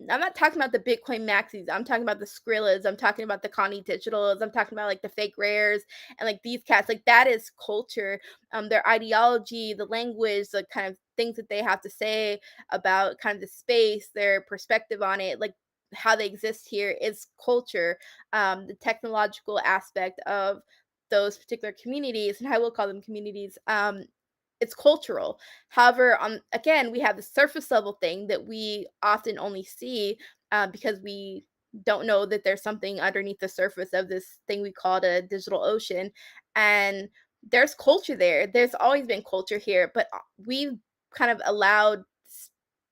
Speaker 2: I'm not talking about the Bitcoin maxis. I'm talking about the Skrillas. I'm talking about the Connie Digitals. I'm talking about like the fake rares and like these cats. Like, that is culture. Their ideology, the language, the kind of things that they have to say about kind of the space, their perspective on it, like how they exist here is culture. The technological aspect of those particular communities, and I will call them communities, it's cultural. However, again, we have the surface level thing that we often only see because we don't know that there's something underneath the surface of this thing we call a digital ocean. And there's culture there. There's always been culture here, but we've kind of allowed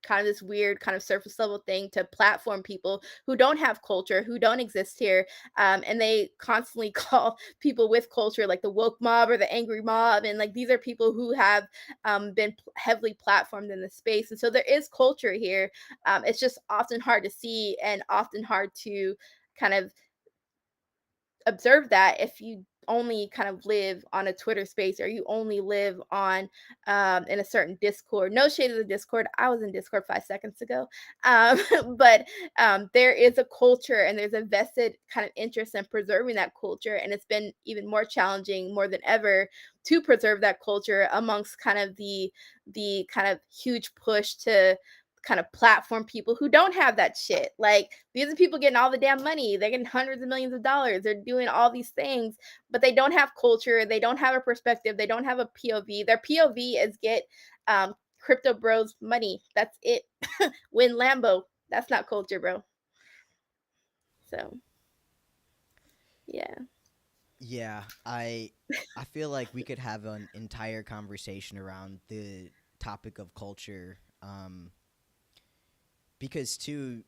Speaker 2: kind of this weird kind of surface level thing to platform people who don't have culture, who don't exist here. And they constantly call people with culture like the woke mob or the angry mob, and like these are people who have been heavily platformed in the space. And so there is culture here. It's just often hard to see and often hard to kind of observe that if you only kind of live on a Twitter space, or you only live on in a certain Discord. No shade of the Discord. I was in Discord 5 seconds ago. Um, but there is a culture, and there's a vested kind of interest in preserving that culture. And it's been even more challenging, more than ever, to preserve that culture amongst kind of the kind of huge push to kind of platform people who don't have that shit. Like, these are people getting all the damn money. They're getting hundreds of millions of dollars. They're doing all these things, but they don't have culture. They don't have a perspective. They don't have a POV. Their POV is get crypto bros money. That's it. Win Lambo. That's not culture, bro. So yeah.
Speaker 1: yeah, I feel like we could have an entire conversation around the topic of culture, because too,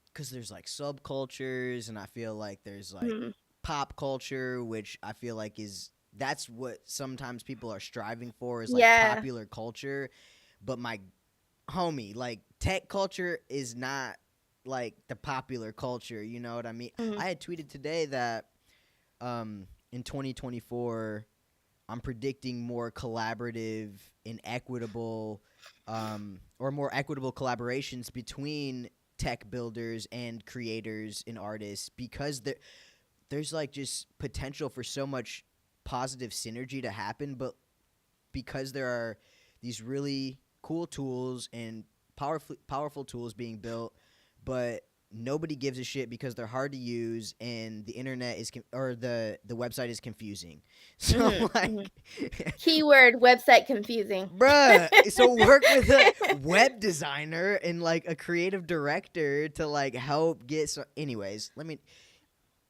Speaker 1: because there's like subcultures, and I feel like there's like
Speaker 2: Mhm.
Speaker 1: pop culture, which I feel like that's what sometimes people are striving for, is like
Speaker 2: Yeah.
Speaker 1: popular culture. But my homie, like, tech culture is not. like the popular culture. You know what I mean?
Speaker 2: Mhm.
Speaker 1: I had tweeted today that in 2024 I'm predicting more collaborative and equitable, or more equitable collaborations between tech builders and creators and artists, because there's like just potential for so much positive synergy to happen, but because there are these really cool tools and powerful tools being built, but nobody gives a shit because they're hard to use and the internet is or the website is confusing. So
Speaker 2: Mhm. Mhm.
Speaker 1: like
Speaker 2: Keyword website confusing.
Speaker 1: bruh, so work with a web designer and like a creative director to like help get anyways,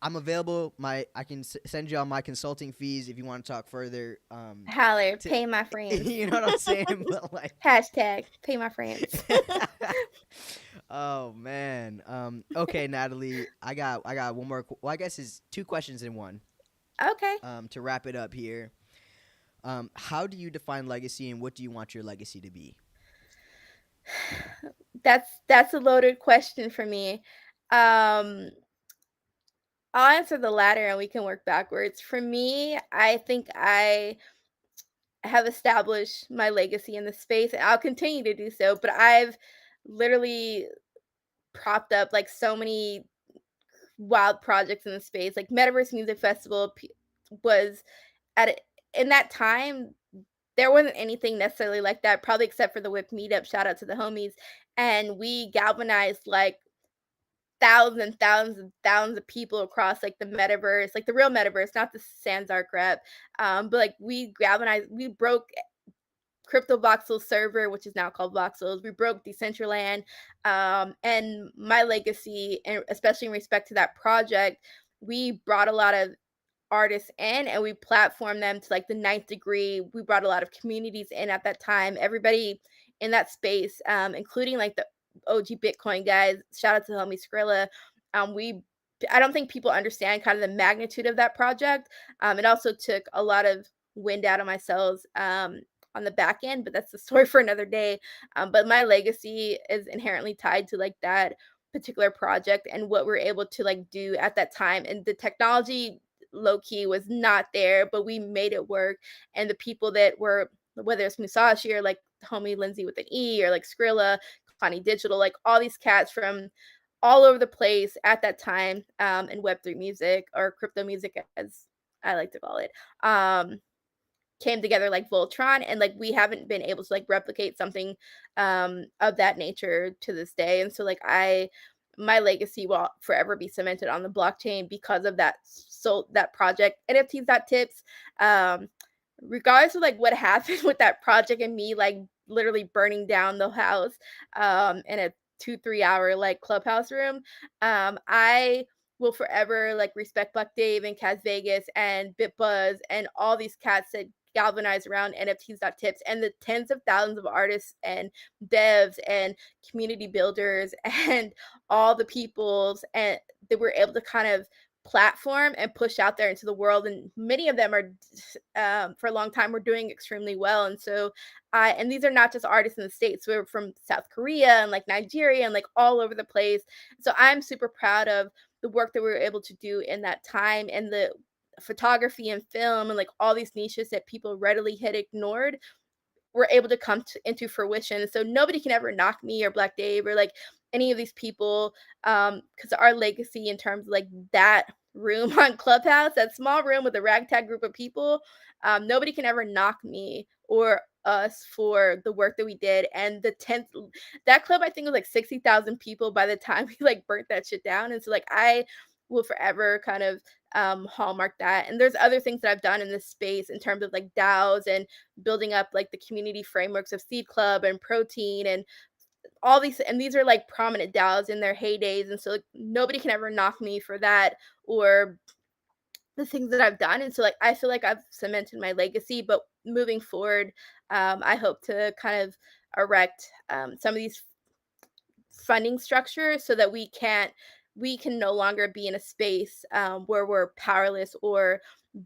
Speaker 1: I'm available. I can send you all my consulting fees if you want to talk further.
Speaker 2: Holler,
Speaker 1: To
Speaker 2: pay my friends.
Speaker 1: you know what I'm saying? But like,
Speaker 2: Hashtag pay my friends.
Speaker 1: oh man. Okay, Natalie, I got one more. Well, I guess it's two questions in one.
Speaker 2: Okay.
Speaker 1: To wrap it up here. How do you define legacy, and what do you want your legacy to be?
Speaker 2: That's a loaded question for me. Um, I'll answer the latter and we can work backwards. For me, I think I have established my legacy in the space. And I'll continue to do so, but I've literally propped up like so many wild projects in the space. Like Metaverse Music Festival was at in that time there wasn't anything necessarily like that, probably except for the Whip meetup. Shout out to the homies, and we galvanized like thousands and thousands and thousands of people across like the metaverse, like the real metaverse, not the Sandsark rep. But like we galvanized, we broke Crypto Voxel server, which is now called Voxels. We broke Decentraland, and my legacy, and especially in respect to that project, we brought a lot of artists in and we platformed them to like the ninth degree. We brought a lot of communities in at that time. Everybody in that space, including like the OG Bitcoin guys. Shout out to the homie Skrilla. We I don't think people understand kind of the magnitude of that project. It also took a lot of wind out of my sails on the back end, but that's the story for another day. But my legacy is inherently tied to like that particular project and what we're able to like do at that time, and the technology low key was not there, but we made it work. And the people that were, whether it's Musashi or like homie Lindsay with an E or like Skrilla, Connie Digital, like all these cats from all over the place at that time, in Web3 music or crypto music as I like to call it. Came together like Voltron, and like we haven't been able to like replicate something of that nature to this day. And so like my legacy will forever be cemented on the blockchain because of that, so that project. NFTs.tips, regardless of like what happened with that project and me like literally burning down the house in a 2-3 hour like clubhouse room, I will forever like respect Black Dave and Kaz Vegas and BitBuzz and all these cats that galvanize around NFTs.tips and the tens of thousands of artists and devs and community builders and all the peoples and that we're able to kind of platform and push out there into the world. And many of them are for a long time were doing extremely well. And so and these are not just artists in the States, we're from South Korea and like Nigeria and like all over the place. So I'm super proud of the work that we were able to do in that time, and the photography and film and like all these niches that people readily had ignored were able to come into fruition. So nobody can ever knock me or Black Dave or like any of these people, because our legacy in terms of like that room on Clubhouse, that small room with a ragtag group of people, nobody can ever knock me or us for the work that we did. And the 10th, that club I think was like 60,000 people by the time we like burnt that shit down. And so like I will forever kind of hallmark that. And there's other things that I've done in this space in terms of like DAOs and building up like the community frameworks of Seed Club and Protein and all these, and these are like prominent DAOs in their heydays. And so like, nobody can ever knock me for that or the things that I've done. And so like I feel like I've cemented my legacy, but moving forward, I hope to kind of erect some of these funding structures so that we can't we can no longer be in a space where we're powerless or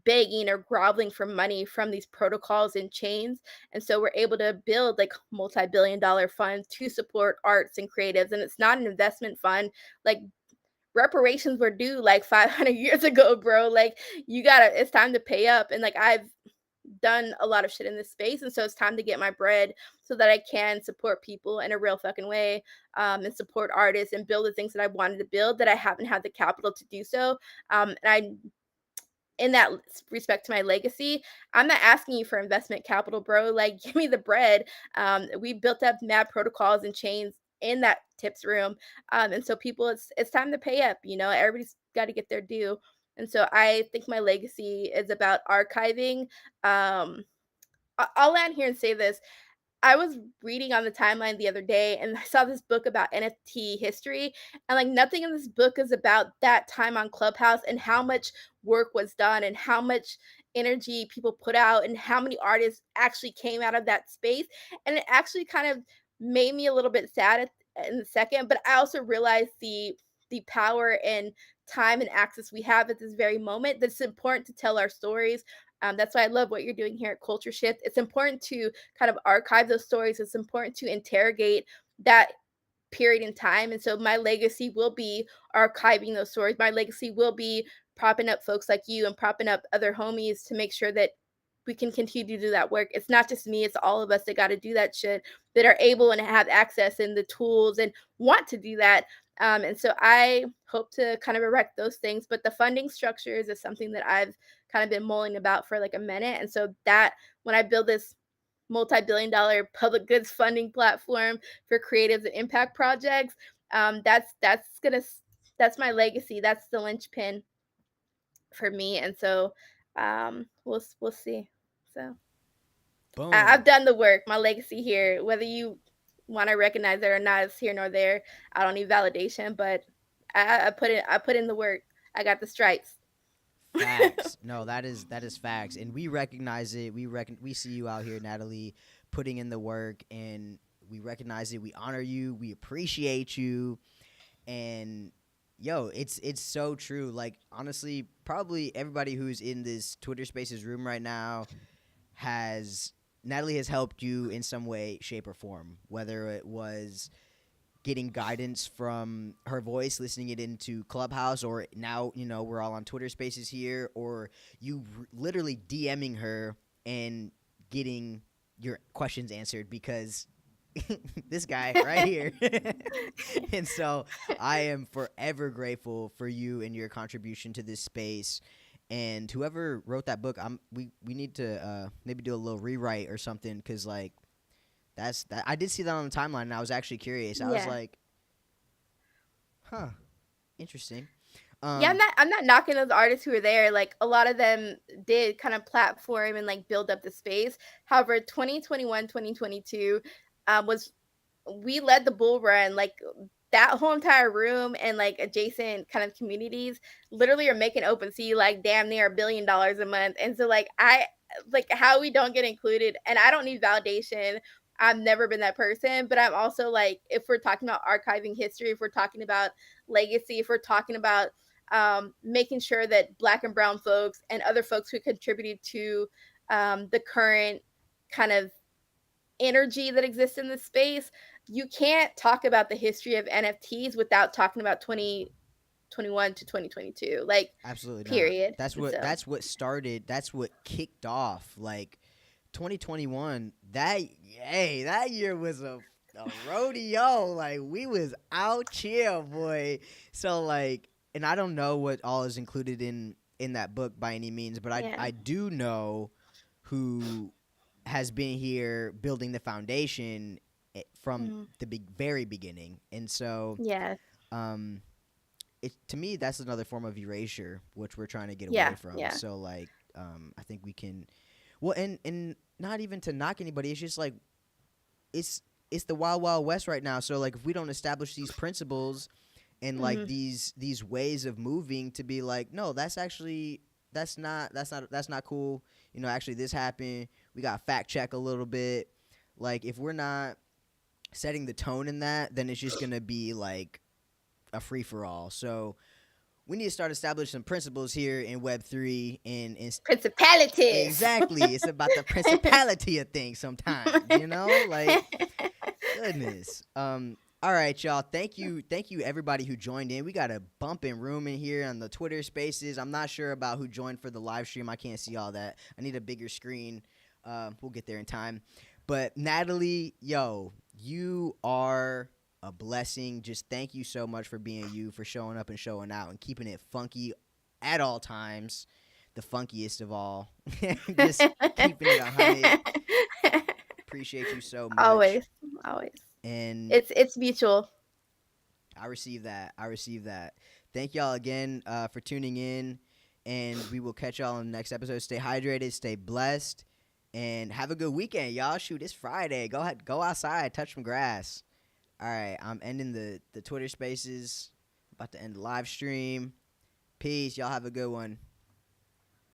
Speaker 2: begging or groveling for money from these protocols and chains. And so we're able to build like multi-billion-dollar funds to support arts and creatives. And it's not an investment fund. Like reparations were due like 500 years ago, bro. Like you gotta, it's time to pay up. And like I've done a lot of shit in this space, and so it's time to get my bread so that I can support people in a real fucking way, and support artists and build the things that I wanted to build that I haven't had the capital to do so. And I in that respect to my legacy, I'm not asking you for investment capital, bro. Like, give me the bread. We built up mad protocols and chains in that tips room, and so people, it's time to pay up. You know, everybody's got to get their due, and so I think my legacy is about archiving. I'll land here and say this. I was reading on the timeline the other day and I saw this book about NFT history. And like nothing in this book is about that time on Clubhouse and how much work was done and how much energy people put out and how many artists actually came out of that space. And it actually kind of made me a little bit sad in the second, but I also realized the power and time and access we have at this very moment that's important to tell our stories. That's why I love what you're doing here at Culture Shift. It's important to kind of archive those stories. It's important to interrogate that period in time. And so my legacy will be archiving those stories. My legacy will be propping up folks like you and propping up other homies to make sure that we can continue to do that work. It's not just me, it's all of us that got to do that shit, that are able and have access and the tools and want to do that. And so I hope to kind of erect those things. But the funding structures is something that I've kind of been mulling about for like a minute. And so that when I build this multi-billion-dollar public goods funding platform for creatives and impact projects, that's my legacy. That's the linchpin for me. And so we'll see. So I've
Speaker 1: Boom.
Speaker 2: done the work. My legacy here, whether you want to recognize it or not, is here nor there. I don't need validation, but I put in the work. I got the stripes.
Speaker 1: Facts. No, that is facts, and we recognize it. We see you out here, Natalie, putting in the work, and we recognize it. We honor you. We appreciate you, and yo, it's so true. Like honestly, probably everybody who's in this Twitter Spaces room right now has Natalie has helped you in some way, shape, or form. Whether it was getting guidance from her voice, listening it into Clubhouse, or now we're all on Twitter Spaces here, or you literally DMing her and getting your questions answered because this guy right here. And so I am forever grateful for you and your contribution to this space. And whoever wrote that book, we need to maybe do a little rewrite or something, because like that I did see that on the timeline and I was actually curious. I was
Speaker 2: Yeah.
Speaker 1: like, huh, interesting.
Speaker 2: Yeah,
Speaker 1: Um,
Speaker 2: I'm not knocking those artists who were there. Like a lot of them did kind of platform and like build up the space. However, 2021, 2022 was we led the bull run. Like that whole entire room and like adjacent kind of communities literally are making OpenSea like damn near $1 billion a month. And so like I like how we don't get included, and I don't need validation. I've never been that person, but I'm also like, if we're talking about archiving history, if we're talking about legacy, if we're talking about making sure that Black and Brown folks and other folks who contributed to the current kind of energy that exists in this space, you can't talk about the history of NFTs without talking about 2021 to 2022, like
Speaker 1: Absolutely not.
Speaker 2: period.
Speaker 1: That's
Speaker 2: And
Speaker 1: what
Speaker 2: so,
Speaker 1: that's what started. That's what kicked off. Like 2021. That year was a rodeo. Like we was out chill, boy. So like, and I don't know what all is included in that book by any means, but I
Speaker 2: yeah.
Speaker 1: I do know who has been here building the foundation from
Speaker 2: Mhm.
Speaker 1: the very beginning, and so
Speaker 2: Yes.
Speaker 1: um it to me that's another form of erasure which we're trying to get away
Speaker 2: Yeah.
Speaker 1: from.
Speaker 2: Yeah.
Speaker 1: So like I think we can, well, and not even to knock anybody, it's just like it's it's the wild wild west right now. So like if we don't establish these principles and like
Speaker 2: Hmm.
Speaker 1: these ways of moving to be like, no, that's actually that's not cool, actually this happened, we got to fact check a little bit. Like if we're not setting the tone in that, then it's just gonna be like a free for all. So we need to start establishing some principles here in Web3 and
Speaker 2: Principalities.
Speaker 1: exactly, it's about the principality of things sometimes, like goodness. All right, y'all. Thank you everybody who joined in. We got a bumping room in here on the Twitter Spaces. I'm not sure about who joined for the live stream. I can't see all that. I need a bigger screen. We'll get there in time. But Natalie, yo, you are a blessing. Just thank you so much for being you, for showing up and showing out and keeping it funky at all times. The funkiest of all. Just keeping it 100. Appreciate you so much.
Speaker 2: Always.
Speaker 1: And
Speaker 2: It's mutual.
Speaker 1: I receive that. Thank y'all again for tuning in, and we will catch y'all in the next episode. Stay hydrated, stay blessed, and have a good weekend, y'all. Shoot, it's Friday. Go ahead, go outside, touch some grass. All right, I'm ending the Twitter Spaces. About to end the live stream. Peace. Y'all have a good one.